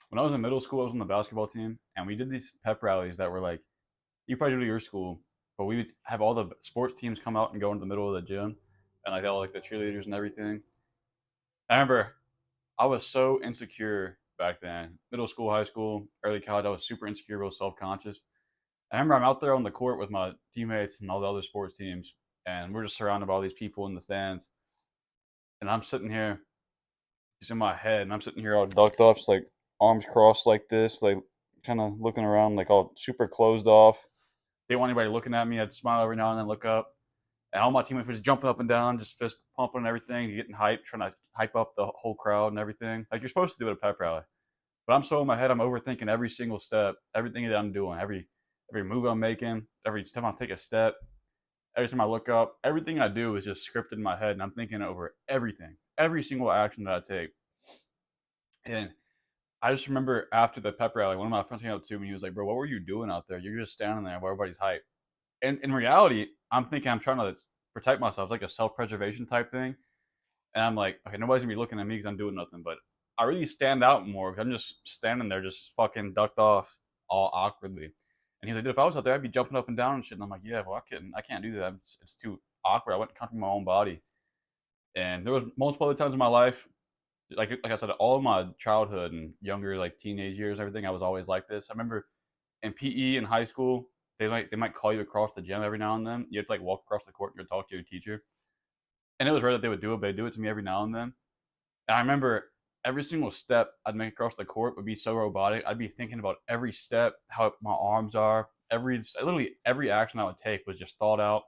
When I was in middle school, I was on the basketball team, and we did these pep rallies that were like, you probably do to your school, but we would have all the sports teams come out and go into the middle of the gym, and like all like the cheerleaders and everything. I remember I was so insecure back then, middle school, high school, early college. I was super insecure, real self conscious. I remember I'm out there on the court with my teammates and all the other sports teams, and we're just surrounded by all these people in the stands, and I'm sitting here, just in my head, and I'm sitting here all ducked up, just like arms crossed like this, like kind of looking around, like all super closed off. Didn't want anybody looking at me. I'd smile every now and then, look up, and all my teammates were just jumping up and down, just fist pumping and everything, getting hyped, trying to hype up the whole crowd and everything, like you're supposed to do at a pep rally. But I'm so in my head, I'm overthinking every single step, everything that I'm doing, every move I'm making, every time I take a step, every time I look up, everything I do is just scripted in my head, and I'm thinking over everything, every single action that I take. And I just remember after the pep rally, one of my friends came up to me and he was like, "Bro, what were you doing out there? You're just standing there while everybody's hyped." And in reality, I'm thinking I'm trying to protect myself, it's like a self-preservation type thing. And I'm like, okay, nobody's gonna be looking at me because I'm doing nothing. But I really stand out more because I'm just standing there, just fucking ducked off, all awkwardly. And he's like, dude, if I was out there, I'd be jumping up and down and shit. And I'm like, yeah, well, I can't do that. It's too awkward. I wouldn't comfortable in my own body. And there was multiple other times in my life, like I said, all of my childhood and younger like teenage years, everything, I was always like this. I remember in PE in high school, they might call you across the gym every now and then. You have to like walk across the court and talk to your teacher. And it was rare that they would do it, but they do it to me every now and then. And I remember every single step I'd make across the court would be so robotic. I'd be thinking about every step, how my arms are, literally every action I would take was just thought out.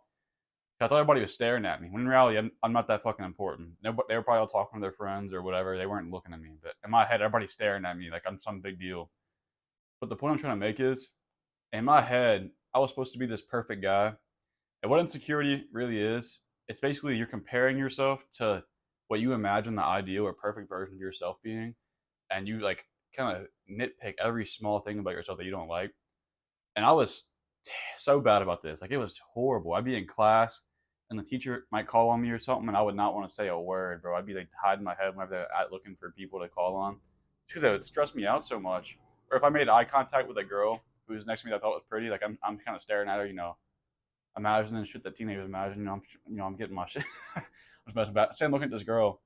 I thought everybody was staring at me. When in reality, I'm not that fucking important. They were probably all talking to their friends or whatever. They weren't looking at me. But in my head, everybody's staring at me like I'm some big deal. But the point I'm trying to make is, in my head, I was supposed to be this perfect guy. And what insecurity really is, it's basically you're comparing yourself to what you imagine the ideal or perfect version of yourself being, and you like kind of nitpick every small thing about yourself that you don't like. And I was so bad about this. Like it was horrible. I'd be in class and the teacher might call on me or something, and I would not want to say a word, bro. I'd be like hiding my head whenever they're out looking for people to call on, because it would stress me out so much. Or if I made eye contact with a girl who was next to me that I thought was pretty, like I'm kind of staring at her, imagining shit that teenagers imagine. I'm getting my shit. I was messing back. Say I'm looking at this girl,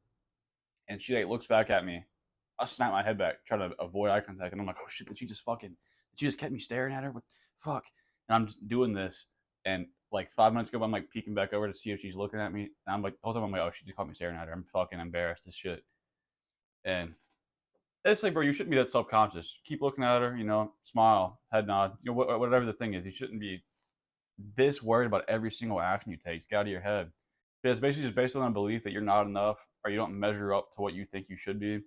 and she like looks back at me. I snap my head back, try to avoid eye contact, and I'm like, oh shit, did she just kept me staring at her? What the fuck? And I'm just doing this, and like 5 minutes ago, I'm like peeking back over to see if she's looking at me, and I'm like, the whole time I'm like, oh, she just caught me staring at her. I'm fucking embarrassed as shit, and it's like, bro, you shouldn't be that self conscious. Keep looking at her, smile, head nod, whatever the thing is. You shouldn't be this worried about every single action you take. Just get out of your head. But it's basically just based on a belief that you're not enough or you don't measure up to what you think you should be.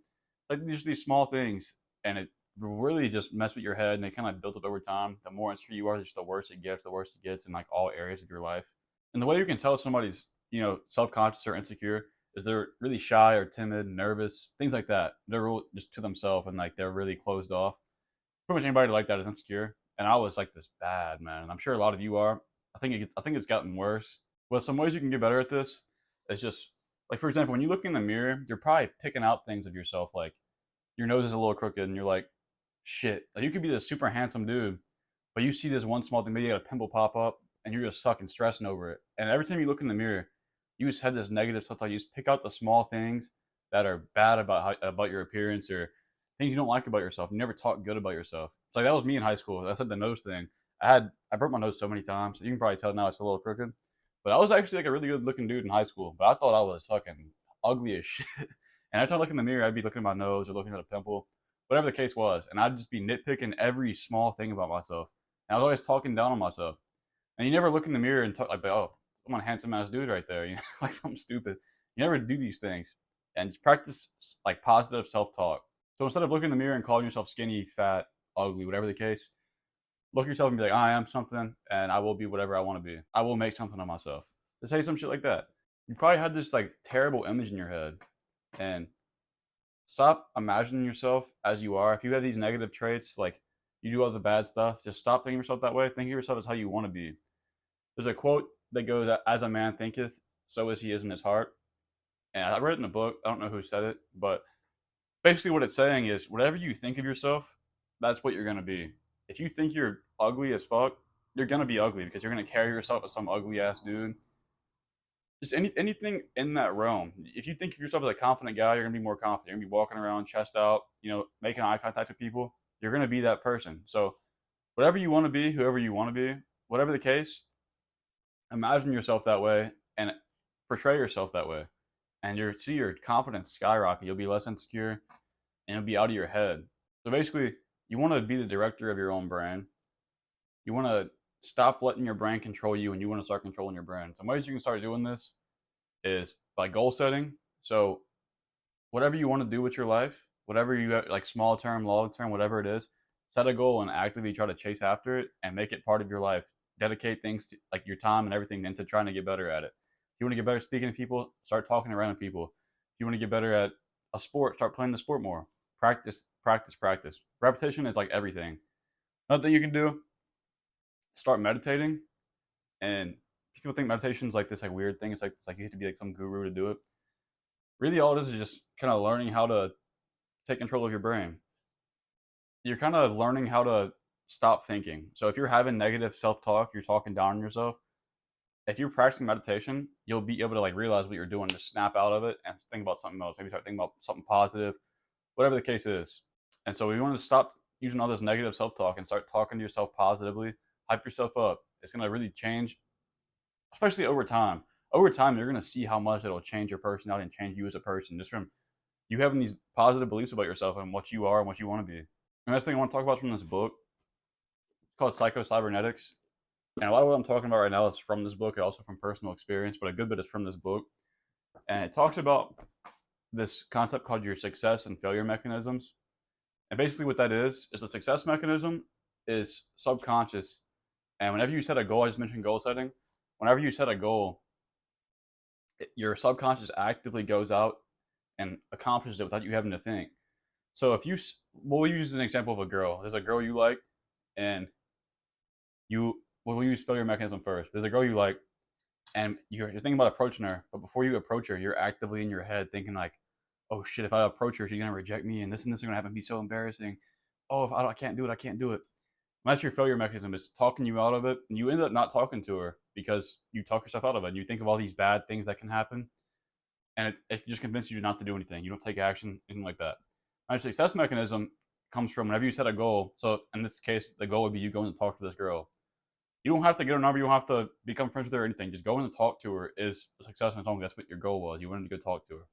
Like just these small things, and it really just mess with your head, and they kind of build up over time. The more insecure you are, just the worse it gets. The worse it gets in like all areas of your life. And the way you can tell somebody's self conscious or insecure is they're really shy or timid, nervous, things like that. They're real just to themselves and like they're really closed off. Pretty much anybody like that is insecure, and I was like this bad, man. And I'm sure a lot of you are. I think it's gotten worse. But some ways you can get better at this is just like, for example, when you look in the mirror, you're probably picking out things of yourself, like your nose is a little crooked, and you're like, shit. Like you could be this super handsome dude, but you see this one small thing, maybe you got a pimple pop up, and you're just fucking stressing over it. And every time you look in the mirror, you just have this negative stuff. Like you just pick out the small things that are bad about your appearance, or things you don't like about yourself. You never talk good about yourself. It's like that was me in high school. I said the nose thing. I broke my nose so many times. You can probably tell now it's a little crooked. But I was actually like a really good looking dude in high school. But I thought I was fucking ugly as shit. And every time I look in the mirror, I'd be looking at my nose or looking at a pimple, whatever the case was. And I'd just be nitpicking every small thing about myself. And I was always talking down on myself. And you never look in the mirror and talk like, oh, I'm a handsome ass dude right there, like something stupid. You never do these things. And just practice like positive self talk. So instead of looking in the mirror and calling yourself skinny, fat, ugly, whatever the case, look at yourself and be like, I am something and I will be whatever I want to be. I will make something of myself. To say some shit like that. You probably had this like terrible image in your head, and stop imagining yourself as you are. If you have these negative traits, like you do all the bad stuff, just stop thinking of yourself that way. Think of yourself as how you want to be. There's a quote that goes, "As a man thinketh, so is he is in his heart." And I read it in a book. I don't know who said it, but Basically, what it's saying is whatever you think of yourself, that's what you're gonna be. If you think you're ugly as fuck, you're gonna be ugly because you're gonna carry yourself as some ugly ass dude. Just anything in that realm. If you think of yourself as a confident guy, you're gonna be more confident. You're gonna be walking around chest out, making eye contact with people. You're gonna be that person. So whatever you want to be, whoever you want to be, whatever the case, imagine yourself that way and portray yourself that way, and you see your confidence skyrocket. You'll be less insecure, and you'll be out of your head. So basically, you want to be the director of your own brain. You want to stop letting your brain control you, and you want to start controlling your brain. Some ways you can start doing this is by goal setting. So whatever you want to do with your life, whatever you like, small term, long term, whatever it is, set a goal and actively try to chase after it and make it part of your life. Dedicate things to, like, your time and everything into trying to get better at it. If you want to get better at speaking to people, start talking to random people. If you want to get better at a sport, start playing the sport more. Practice, practice, practice. Repetition is like everything. Another thing you can do, start meditating. And people think meditation is like this like weird thing. It's like you have to be like some guru to do it. Really, all it is just kind of learning how to take control of your brain. You're kind of learning how to stop thinking. So if you're having negative self-talk, you're talking down on yourself. If you're practicing meditation, you'll be able to like realize what you're doing, just snap out of it and think about something else. Maybe start thinking about something positive, whatever the case is. And so we want to stop using all this negative self-talk and start talking to yourself positively. Hype yourself up. It's going to really change, especially over time. Over time, you're going to see how much it'll change your personality and change you as a person, just from you having these positive beliefs about yourself and what you are and what you want to be. The next thing I want to talk about is from this book. It's called Psycho-Cybernetics. And a lot of what I'm talking about right now is from this book, and also from personal experience, but a good bit is from this book. And it talks about this concept called your success and failure mechanisms. And basically what that is the success mechanism is subconscious. And whenever you set a goal, I just mentioned goal setting. Whenever you set a goal, your subconscious actively goes out and accomplishes it without you having to think. So if you, we'll use an example of a girl. There's a girl you like, and we'll use failure mechanism first. There's a girl you like, and you're thinking about approaching her, but before you approach her, you're actively in your head thinking like, oh shit, if I approach her, she's gonna reject me, and this are gonna happen, be so embarrassing. Oh, if I can't do it, I can't do it. And that's your failure mechanism, is talking you out of it, and you end up not talking to her because you talk yourself out of it. And you think of all these bad things that can happen, and it just convinces you not to do anything. You don't take action, anything like that. My success mechanism comes from whenever you set a goal. So in this case, the goal would be you going to talk to this girl. You don't have to get her number. You don't have to become friends with her or anything. Just going to talk to her is a success in its own. That's what your goal was. You wanted to go talk to her.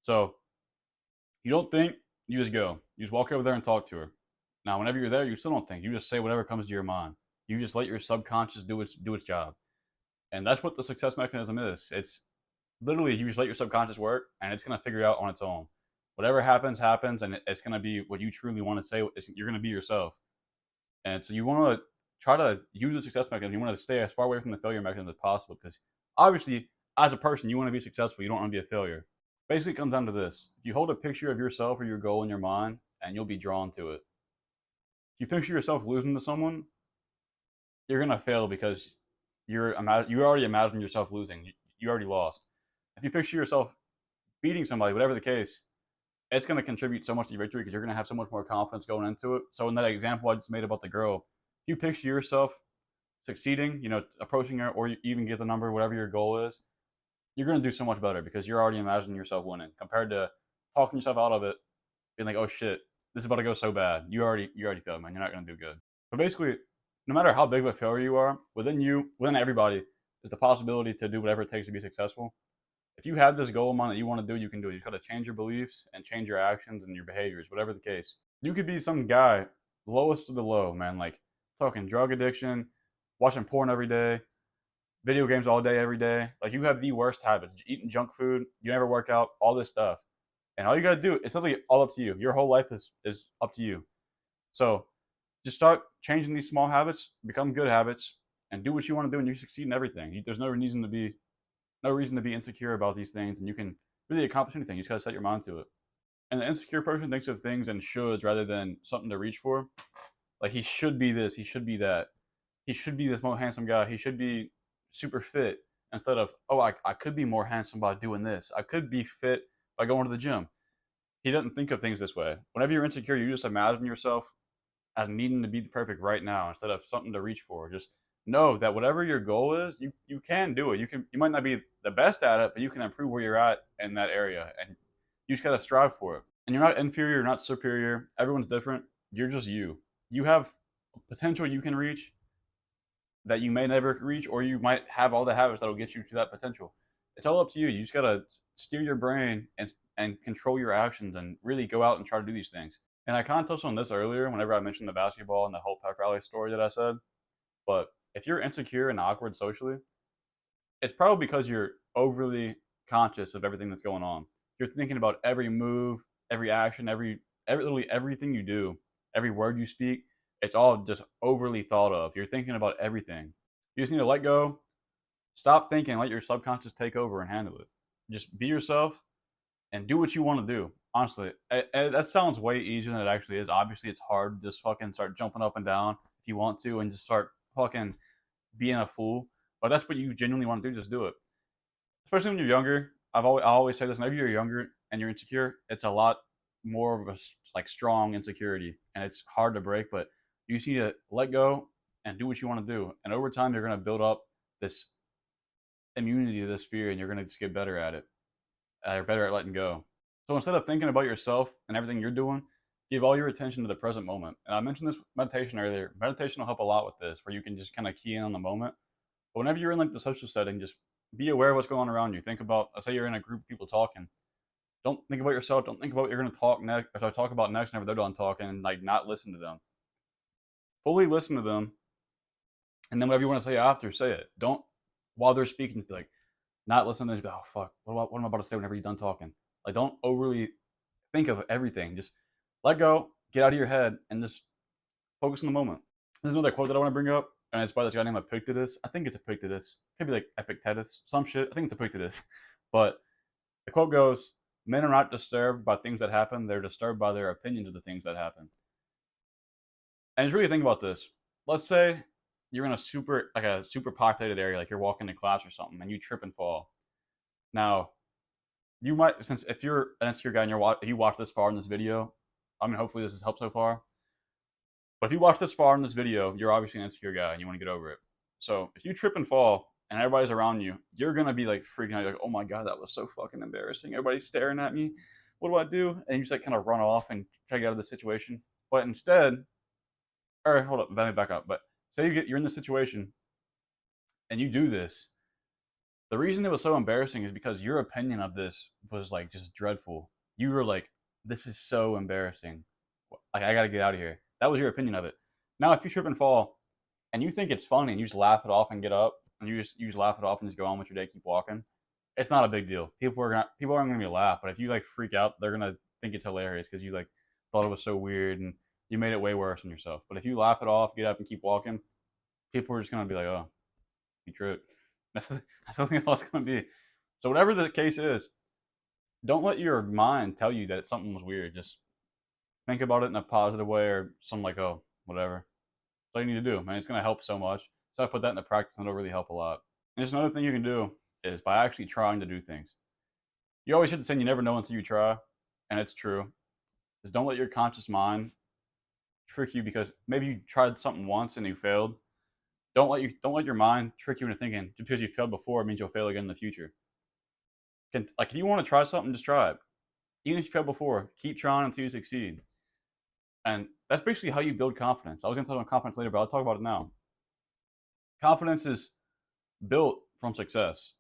So you don't think, you just go. You just walk over there and talk to her. Now, whenever you're there, you still don't think. You just say whatever comes to your mind. You just let your subconscious do its job. And that's what the success mechanism is. It's literally, you just let your subconscious work, and it's going to figure it out on its own. Whatever happens, happens, and it's going to be what you truly want to say. You're going to be yourself. And so you want to try to use the success mechanism. You want to stay as far away from the failure mechanism as possible, because obviously, as a person, you want to be successful. You don't want to be a failure. Basically, it comes down to this. If you hold a picture of yourself or your goal in your mind, and you'll be drawn to it. If you picture yourself losing to someone, you're going to fail because you already imagined yourself losing. You already lost. If you picture yourself beating somebody, whatever the case, it's going to contribute so much to your victory because you're going to have so much more confidence going into it. So in that example I just made about the girl, if you picture yourself succeeding, approaching her, or you even get the number, whatever your goal is, you're going to do so much better because you're already imagining yourself winning, compared to talking yourself out of it, being like, oh shit, this is about to go so bad. You already failed, man. You're not going to do good. But basically, no matter how big of a failure you are, within everybody, is the possibility to do whatever it takes to be successful. If you have this goal in mind that you want to do, you can do it. You just got to change your beliefs and change your actions and your behaviors, whatever the case. You could be some guy, lowest of the low, man, like talking drug addiction, watching porn every day, video games all day, every day. Like, you have the worst habits, eating junk food, you never work out, all this stuff. And all you got to do, it's literally all up to you. Your whole life is up to you. So just start changing these small habits, become good habits, and do what you want to do, and you succeed in everything. There's no reason to be insecure about these things, and you can really accomplish anything. You just gotta set your mind to it. And the insecure person thinks of things in shoulds rather than something to reach for. Like, he should be this, he should be that, he should be this more handsome guy, he should be super fit, instead of, oh, I could be more handsome by doing this, I could be fit by going to the gym. he doesn't think of things this way. Whenever you're insecure, you just imagine yourself as needing to be perfect right now instead of something to reach for. Just know that whatever your goal is, you can do it. You might not be the best at it, but you can improve where you're at in that area, and you just gotta strive for it. And you're not inferior, you're not superior. Everyone's different. You're just you. You have potential you can reach that you may never reach, or you might have all the habits that'll get you to that potential. It's all up to you. You just gotta steer your brain and control your actions and really go out and try to do these things. And I kind of touched on this earlier whenever I mentioned the basketball and the whole pep rally story that I said. But if you're insecure and awkward socially, it's probably because you're overly conscious of everything that's going on. You're thinking about every move, every action, literally everything you do, every word you speak. It's all just overly thought of. You're thinking about everything. You just need to let go, stop thinking, let your subconscious take over and handle it. Just be yourself and do what you want to do. Honestly, that sounds way easier than it actually is. Obviously, it's hard to just fucking start jumping up and down if you want to and just start fucking being a fool. But that's what you genuinely want to do. Just do it. Especially when you're younger. I always say this. Whenever you're younger and you're insecure, it's a lot more of a like strong insecurity, and it's hard to break. But you just need to let go and do what you want to do. And over time, you're gonna build up this immunity to this fear, and you're gonna just get better at it. You're better at letting go. So instead of thinking about yourself and everything you're doing, give all your attention to the present moment. And I mentioned this meditation earlier. Meditation will help a lot with this, where you can just kind of key in on the moment. But whenever you're in like the social setting, just be aware of what's going on around you. Think about, let's say you're in a group of people talking. Don't think about yourself. Don't think about what you're going to talk next. If I talk about next, whenever they're done talking, and like not listen to them. Fully listen to them, and then whatever you want to say after, say it. Don't while they're speaking, be like not listen to them. Be like, oh fuck, what am I about to say whenever you're done talking? Like don't overly think of everything. Just let go, get out of your head, and just focus on the moment. There's another quote that I want to bring up, and it's by this guy named Epictetus. I think it's Epictetus. Maybe like Epictetus, some shit. I think it's Epictetus. But the quote goes, "Men are not disturbed by things that happen; they're disturbed by their opinions of the things that happen." And just really think about this. Let's say you're in a super populated area, like you're walking to class or something, and you trip and fall. Now, you might, since if you're an insecure guy and you watch this far in this video, I mean, hopefully this has helped so far. But if you watch this far in this video, you're obviously an insecure guy and you want to get over it. So if you trip and fall and everybody's around you, you're gonna be like freaking out. You're like, oh my god, that was so fucking embarrassing. Everybody's staring at me. What do I do? And you just like kind of run off and try to get out of the situation. But instead, or hold up, let me back up. But say you're in this situation and you do this. The reason it was so embarrassing is because your opinion of this was like just dreadful. You were like, this is so embarrassing. Like I gotta get out of here. That was your opinion of it. Now if you trip and fall and you think it's funny and you just laugh it off and get up and you just laugh it off and just go on with your day, keep walking, it's not a big deal. People aren't gonna be laugh, but if you like freak out, they're gonna think it's hilarious because you like thought it was so weird and you made it way worse on yourself. But if you laugh it off, get up and keep walking, people are just gonna be like, oh, you tripped. That's something else gonna be. So whatever the case is, don't let your mind tell you that something was weird. Just think about it in a positive way or something like, oh, whatever. That's all you need to do, man. It's going to help so much. So I put that into practice and it'll really help a lot. And just another thing you can do is by actually trying to do things. You always hear the saying, you never know until you try. And it's true. Just don't let your conscious mind trick you because maybe you tried something once and you failed. Don't let your mind trick you into thinking just because you failed before it means you'll fail again in the future. Like if you want to try something, just try it. Even if you failed before, keep trying until you succeed. And that's basically how you build confidence. I was going to talk about confidence later, but I'll talk about it now. Confidence is built from success.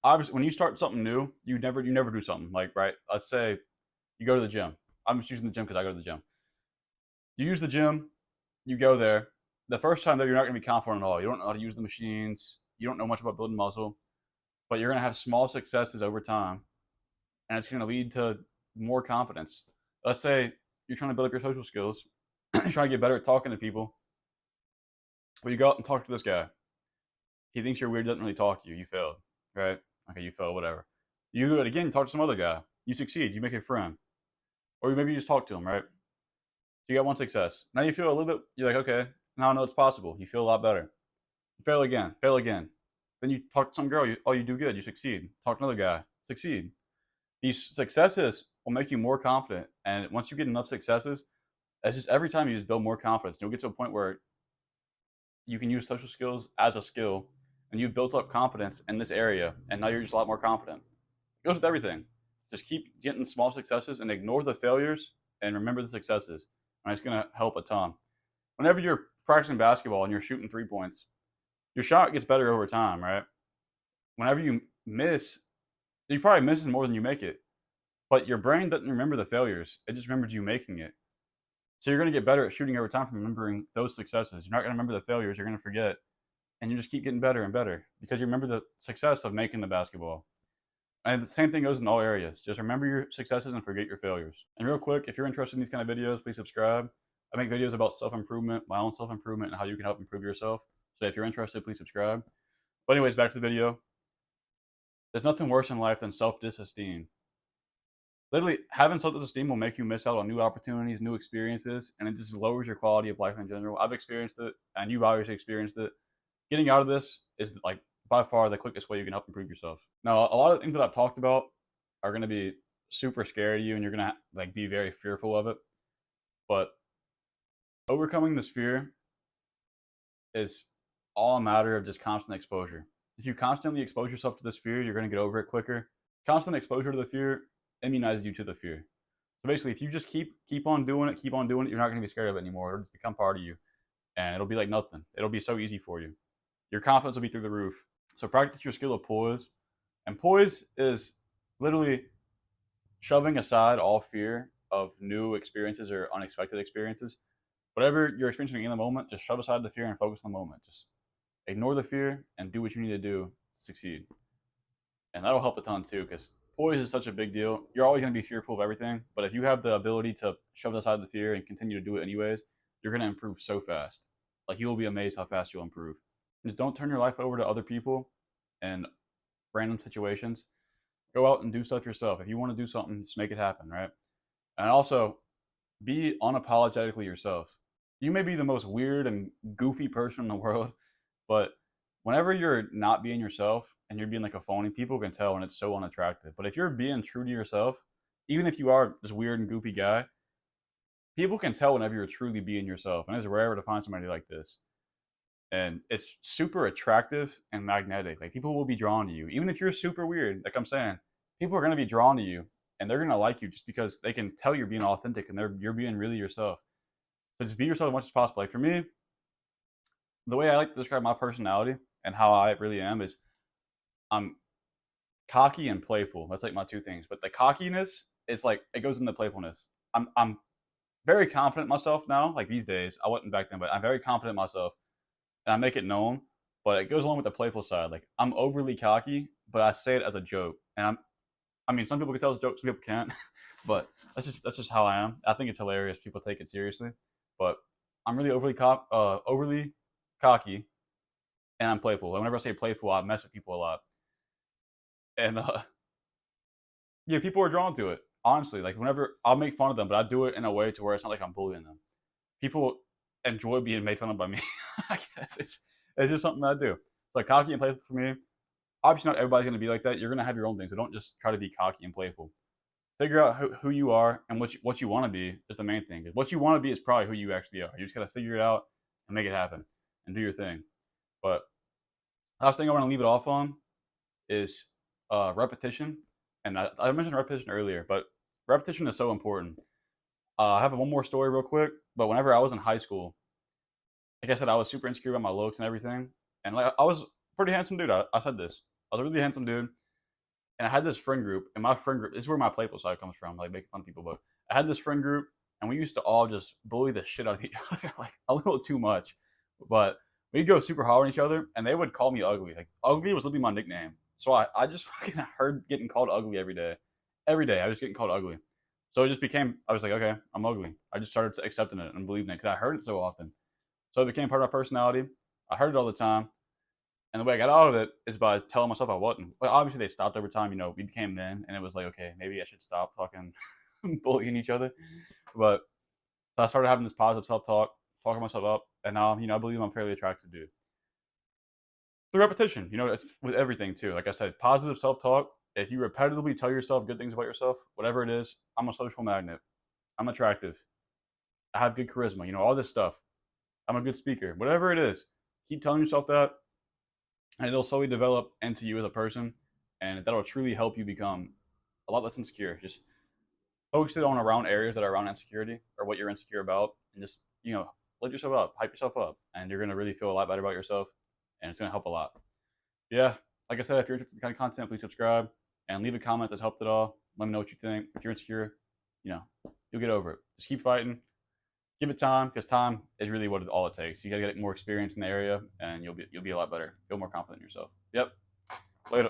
Obviously, when you start something new, you never do something like, right? Let's say you go to the gym. I'm just using the gym because I go to the gym. You use the gym, you go there. The first time though, you're not going to be confident at all. You don't know how to use the machines. You don't know much about building muscle, but you're going to have small successes over time, and it's going to lead to more confidence. Let's say you're trying to build up your social skills, you're trying to get better at talking to people. Well, you go out and talk to this guy. He thinks you're weird, doesn't really talk to you. You failed, right? Okay, you failed, whatever. You do it again, talk to some other guy. You succeed, you make a friend. Or maybe you just talk to him, right? So you got one success. Now you feel a little bit, you're like, okay, now I know it's possible. You feel a lot better. You fail again. Then you talk to some girl, you do good, you succeed. Talk to another guy, succeed. These successes will make you more confident. And once you get enough successes, it's just every time you just build more confidence. You'll get to a point where you can use social skills as a skill, and you've built up confidence in this area, and now you're just a lot more confident. It goes with everything. Just keep getting small successes and ignore the failures and remember the successes. And it's going to help a ton. Whenever you're practicing basketball and you're shooting 3 points, your shot gets better over time, right? Whenever you miss, you probably miss more than you make it. But your brain doesn't remember the failures. It just remembers you making it. So you're going to get better at shooting over time from remembering those successes. You're not going to remember the failures. You're going to forget. And you just keep getting better and better because you remember the success of making the basketball. And the same thing goes in all areas. Just remember your successes and forget your failures. And real quick, if you're interested in these kind of videos, please subscribe. I make videos about self-improvement, my own self-improvement, and how you can help improve yourself. So if you're interested, please subscribe. But anyways, back to the video. There's nothing worse in life than self-disesteem. Literally, having self-esteem will make you miss out on new opportunities, new experiences, and it just lowers your quality of life in general. I've experienced it, and you've obviously experienced it. Getting out of this is like by far the quickest way you can help improve yourself. Now, a lot of things that I've talked about are going to be super scary to you, and you're going to like be very fearful of it. But overcoming this fear is all a matter of just constant exposure. If you constantly expose yourself to this fear, you're going to get over it quicker. Constant exposure to the fear immunizes you to the fear. So basically, if you just keep on doing it, you're not going to be scared of it anymore. It'll just become part of you, and it'll be like nothing. It'll be so easy for you. Your confidence will be through the roof. So practice your skill of poise. And poise is literally shoving aside all fear of new experiences or unexpected experiences. Whatever you're experiencing in the moment, just shove aside the fear and focus on the moment. Just ignore the fear and do what you need to do to succeed. And that'll help a ton too, because poise is such a big deal. You're always going to be fearful of everything, but if you have the ability to shove aside the fear and continue to do it anyways, you're going to improve so fast. Like, you will be amazed how fast you'll improve. Just don't turn your life over to other people and random situations. Go out and do stuff yourself. If you want to do something, just make it happen, right? And also, be unapologetically yourself. You may be the most weird and goofy person in the world, but whenever you're not being yourself and you're being like a phony, people can tell, and it's so unattractive. But if you're being true to yourself, even if you are this weird and goofy guy, people can tell whenever you're truly being yourself. And it's rare to find somebody like this. And it's super attractive and magnetic. Like, people will be drawn to you. Even if you're super weird, like I'm saying, people are going to be drawn to you, and they're going to like you just because they can tell you're being authentic and you're being really yourself. So just be yourself as much as possible. Like, for me, the way I like to describe my personality and how I really am is I'm cocky and playful. That's like my two things. But the cockiness is like, it goes into playfulness. I'm very confident in myself now. Like, these days, I wasn't back then, but I'm very confident in myself, and I make it known. But it goes along with the playful side. Like, I'm overly cocky, but I say it as a joke. And I mean, some people can tell it's a joke, some people can't. But that's just how I am. I think it's hilarious. People take it seriously, but I'm really overly cocky, and I'm playful. Whenever I say playful, I mess with people a lot, and yeah, people are drawn to it. Honestly, like, whenever I'll make fun of them, but I do it in a way to where it's not like I'm bullying them. People enjoy being made fun of by me. I guess it's just something that I do. It's like cocky and playful for me. Obviously, not everybody's going to be like that. You're going to have your own thing, so don't just try to be cocky and playful. Figure out who you are and what you want to be is the main thing. What you want to be is probably who you actually are. You just got to figure it out and make it happen and do your thing. But last thing I want to leave it off on is repetition. And I mentioned repetition earlier, but repetition is so important. I have one more story real quick. But whenever I was in high school, like I said, I was super insecure about my looks and everything. And like, I was a pretty handsome dude. I said this. I was a really handsome dude. And I had this friend group, and my friend group, this is where my playful side comes from, like making fun of people. But I had this friend group, and we used to all just bully the shit out of each other, like a little too much. But we'd go super hard on each other, and they would call me ugly. Like, ugly was literally my nickname. So I just fucking heard getting called ugly every day. Every day, I was getting called ugly. So it just became, I was like, okay, I'm ugly. I just started accepting it and believing it because I heard it so often. So it became part of my personality. I heard it all the time. And the way I got out of it is by telling myself I wasn't. But obviously, they stopped over time. We became men, and it was like, okay, maybe I should stop fucking bullying each other. But so I started having this positive self-talk, talking myself up, and now, I believe I'm a fairly attractive dude. The repetition, it's with everything too. Like I said, positive self-talk If you repetitively tell yourself good things about yourself, whatever it is, I'm a social magnet. I'm attractive. I have good charisma. All this stuff. I'm a good speaker. Whatever it is, keep telling yourself that, and it'll slowly develop into you as a person, and that'll truly help you become a lot less insecure. Just focus it on around areas that are around insecurity or what you're insecure about, and just lift yourself up, hype yourself up, and you're gonna really feel a lot better about yourself, and it's gonna help a lot. Yeah, like I said, if you're interested in the kind of content, please subscribe and leave a comment that's helped at all. Let me know what you think. If you're insecure, you know, you'll get over it. Just keep fighting. Give it time, because time is really what all it takes. You gotta get more experience in the area, and you'll be a lot better. Feel more confident in yourself. Yep. Later.